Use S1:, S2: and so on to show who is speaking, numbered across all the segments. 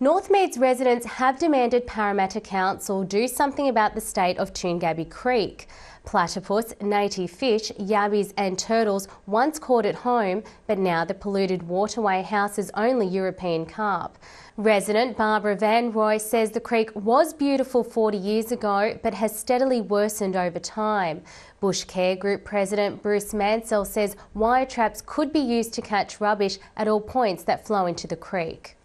S1: Northmead's residents have demanded Parramatta Council do something about the state of Toongabbie Creek. Platypus, native fish, yabbies and turtles once caught at home, but now the polluted waterway houses only European carp. Resident Barbara Van Roy says the creek was beautiful 40 years ago but has steadily worsened over time. Bush Care Group President Bruce Mansell says wire traps could be used to catch rubbish at all points that flow into the creek.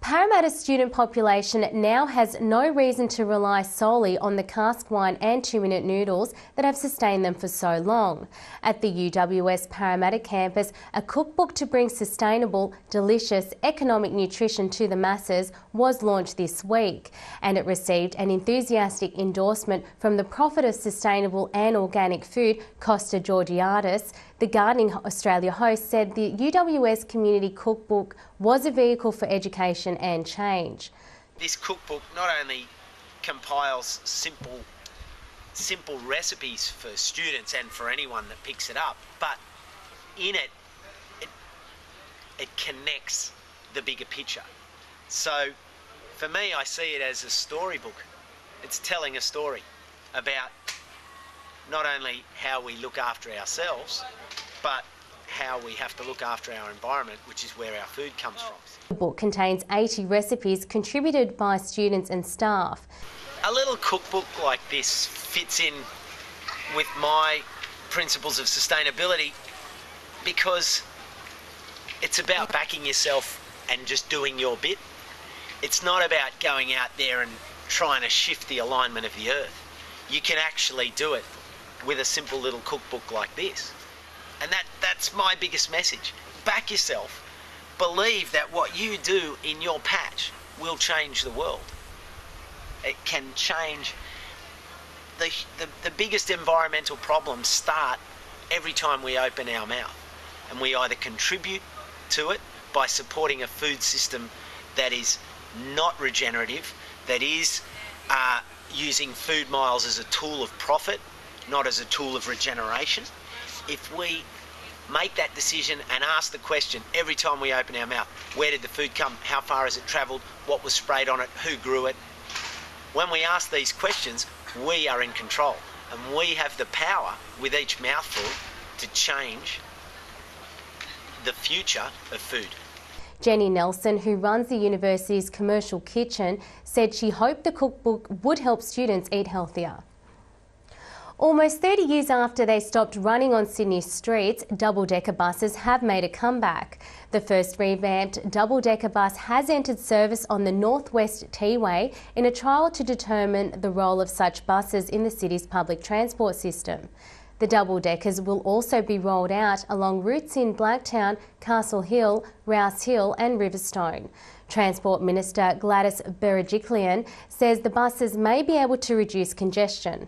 S1: Parramatta's student population now has no reason to rely solely on the cask wine and 2-minute noodles that have sustained them for so long. At the UWS Parramatta campus, a cookbook to bring sustainable, delicious, economic nutrition to the masses was launched this week, and it received an enthusiastic endorsement from the prophet of sustainable and organic food, Costa Georgiadis. The Gardening Australia host said the UWS Community Cookbook was a vehicle for education and change.
S2: This cookbook not only compiles simple recipes for students and for anyone that picks it up, but in it connects the bigger picture. So for me, I see it as a storybook. It's telling a story about not only how we look after ourselves, but how we have to look after our environment, which is where our food comes from.
S1: The book contains 80 recipes contributed by students and staff.
S2: A little cookbook like this fits in with my principles of sustainability because it's about backing yourself and just doing your bit. It's not about going out there and trying to shift the alignment of the earth. You can actually do it with a simple little cookbook like this. And that's my biggest message. Back yourself. Believe that what you do in your patch will change the world. It can change. The biggest environmental problems start every time we open our mouth. And we either contribute to it by supporting a food system that is not regenerative, that is using food miles as a tool of profit, not as a tool of regeneration. If we make that decision and ask the question every time we open our mouth, where did the food come, how far has it travelled, what was sprayed on it, who grew it? When we ask these questions, we are in control and we have the power with each mouthful to change the future of food.
S1: Jenny Nelson, who runs the university's commercial kitchen, said she hoped the cookbook would help students eat healthier. Almost 30 years after they stopped running on Sydney streets, double-decker buses have made a comeback. The first revamped double-decker bus has entered service on the Northwest T-Way in a trial to determine the role of such buses in the city's public transport system. The double-deckers will also be rolled out along routes in Blacktown, Castle Hill, Rouse Hill and Riverstone. Transport Minister Gladys Berejiklian says the buses may be able to reduce congestion.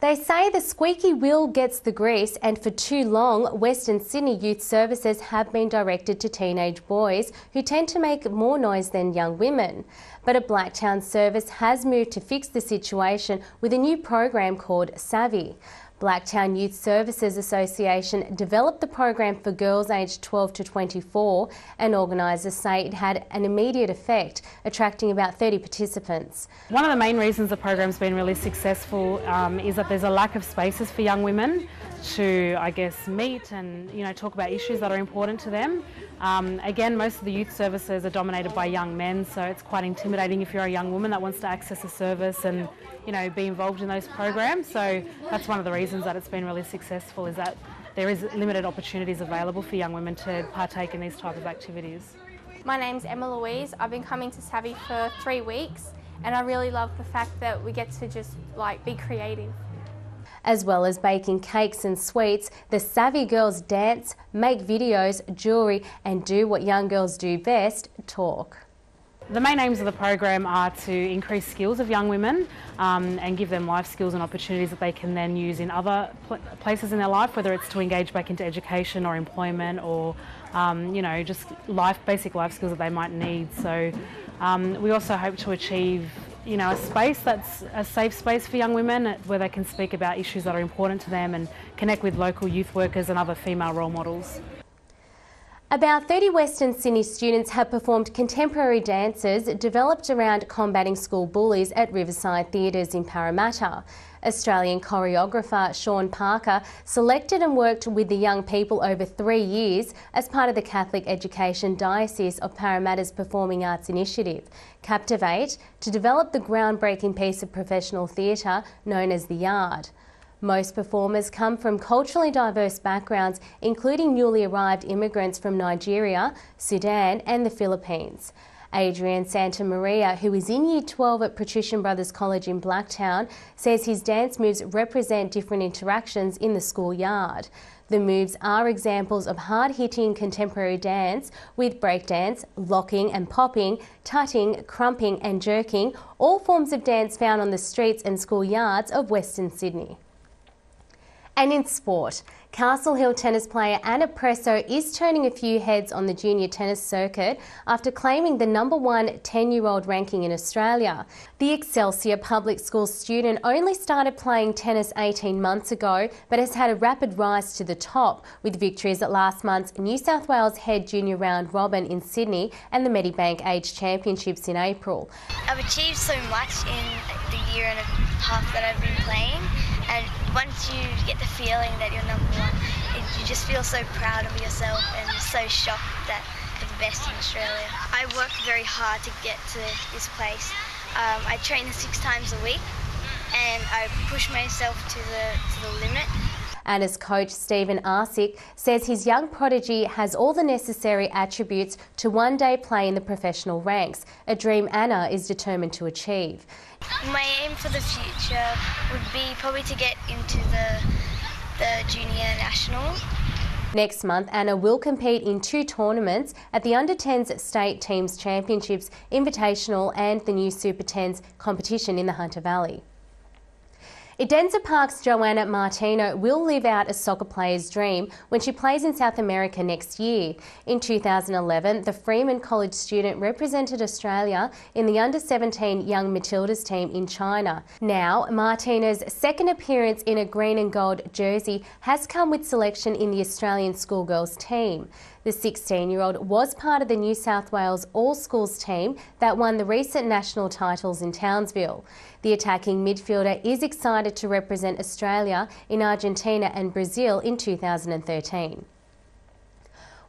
S1: They say the squeaky wheel gets the grease, and for too long, Western Sydney Youth Services have been directed to teenage boys who tend to make more noise than young women. But a Blacktown service has moved to fix the situation with a new program called Savvy. Blacktown Youth Services Association developed the program for girls aged 12 to 24, and organisers say it had an immediate effect, attracting about 30 participants.
S3: One of the main reasons the program's been really successful is that there's a lack of spaces for young women to, I guess, meet and talk about issues that are important to them. Again, most of the youth services are dominated by young men, so it's quite intimidating if you're a young woman that wants to access a service and be involved in those programs. So that's one of the reasons that it's been really successful, is that there is limited opportunities available for young women to partake in these type of activities.
S4: My name's Emma Louise. I've been coming to Savvy for 3 weeks, and I really love the fact that we get to just be creative.
S1: As well as baking cakes and sweets, the Savvy girls dance, make videos, jewellery and do what young girls do best, talk.
S3: The main aims of the program are to increase skills of young women and give them life skills and opportunities that they can then use in other places in their life, whether it's to engage back into education or employment or just basic life skills that they might need. So we also hope to achieve a space that's a safe space for young women where they can speak about issues that are important to them and connect with local youth workers and other female role models.
S1: About 30 Western Sydney students have performed contemporary dances developed around combating school bullies at Riverside Theatres in Parramatta. Australian choreographer Sean Parker selected and worked with the young people over 3 years as part of the Catholic Education Diocese of Parramatta's Performing Arts Initiative, Captivate, to develop the groundbreaking piece of professional theatre known as The Yard. Most performers come from culturally diverse backgrounds, including newly arrived immigrants from Nigeria, Sudan and the Philippines. Adrian Santa Maria, who is in Year 12 at Patrician Brothers College in Blacktown, says his dance moves represent different interactions in the schoolyard. The moves are examples of hard-hitting contemporary dance with breakdance, locking and popping, tutting, crumping and jerking, all forms of dance found on the streets and schoolyards of Western Sydney. And in sport, Castle Hill tennis player Anna Presso is turning a few heads on the junior tennis circuit after claiming the #1 10-year-old ranking in Australia. The Excelsior Public School student only started playing tennis 18 months ago, but has had a rapid rise to the top, with victories at last month's New South Wales Head Junior Round Robin in Sydney and the Medibank Age Championships in April.
S5: I've achieved so much in the year and a half that I've been playing, and once you get the feeling that you're #1, you just feel so proud of yourself and so shocked that you're the best in Australia. I worked very hard to get to this place. I train 6 times a week and I push myself to the limit.
S1: Anna's coach Stephen Arsick says his young prodigy has all the necessary attributes to one day play in the professional ranks, a dream Anna is determined to achieve.
S5: My aim for the future would be probably to get into the junior national.
S1: Next month, Anna will compete in 2 tournaments at the Under-10s State Teams Championships Invitational and the new Super 10s competition in the Hunter Valley. Edenza Park's Joanna Martino will live out a soccer player's dream when she plays in South America next year. In 2011, the Freeman College student represented Australia in the Under-17 Young Matildas team in China. Now, Martino's second appearance in a green and gold jersey has come with selection in the Australian schoolgirls team. The 16-year-old was part of the New South Wales All-Schools team that won the recent national titles in Townsville. The attacking midfielder is excited to represent Australia in Argentina and Brazil in 2013.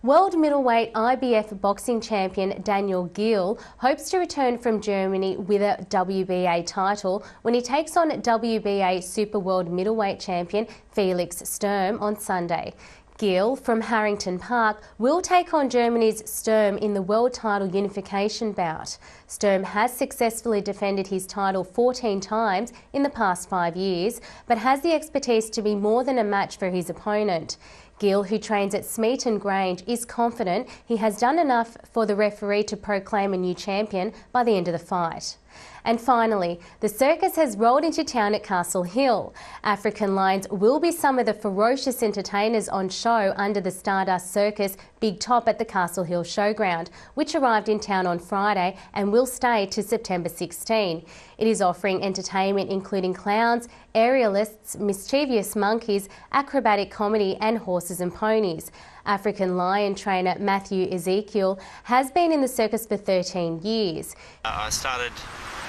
S1: World middleweight IBF boxing champion Daniel Gill hopes to return from Germany with a WBA title when he takes on WBA Super World middleweight champion Felix Sturm on Sunday. Gill from Harrington Park will take on Germany's Sturm in the world title unification bout. Sturm has successfully defended his title 14 times in the past 5 years, but has the expertise to be more than a match for his opponent. Gill, who trains at Smeaton Grange, is confident he has done enough for the referee to proclaim a new champion by the end of the fight. And finally, the circus has rolled into town at Castle Hill. African lions will be some of the ferocious entertainers on show under the Stardust Circus Big Top at the Castle Hill Showground, which arrived in town on Friday and will stay to September 16. It is offering entertainment including clowns, aerialists, mischievous monkeys, acrobatic comedy and horses and ponies. African lion trainer Matthew Ezekiel has been in the circus for 13 years.
S6: I started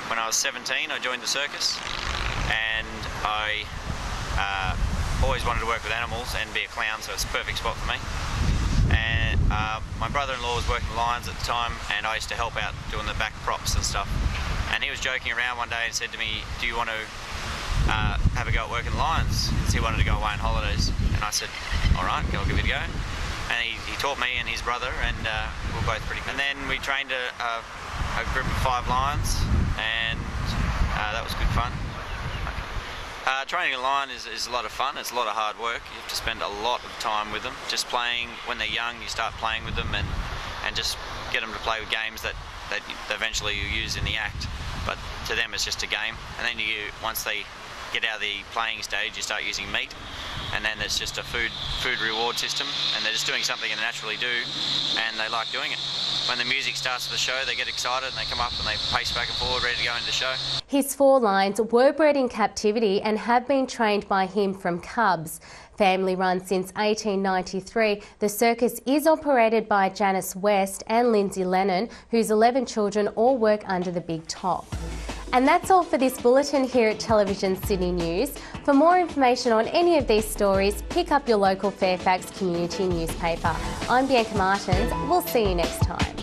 S6: when I was 17. I joined the circus and I always wanted to work with animals and be a clown, so it's a perfect spot for me. And my brother-in-law was working the lions at the time and I used to help out doing the back props and stuff. And he was joking around one day and said to me, "Do you want to have a go at working the lions?" Because he wanted to go away on holidays. And I said, "Alright, I'll give it a go." And he taught me and his brother, and we were both pretty good. And then we trained a group of 5 lions, and that was good fun. Training a lion is a lot of fun. It's a lot of hard work. You have to spend a lot of time with them. Just playing, when they're young, you start playing with them and just get them to play with games that eventually you use in the act. But to them it's just a game. And then once they get out of the playing stage, you start using meat. And then there's just a food reward system, and they're just doing something they naturally do, and they like doing it. When the music starts for the show, they get excited and they come up and they pace back and forward, ready to go into the show.
S1: His 4 lions were bred in captivity and have been trained by him from cubs. Family run since 1893, the circus is operated by Janice West and Lindsay Lennon, whose 11 children all work under the big top. And that's all for this bulletin here at Television Sydney News. For more information on any of these stories, pick up your local Fairfax community newspaper. I'm Bianca Martins. We'll see you next time.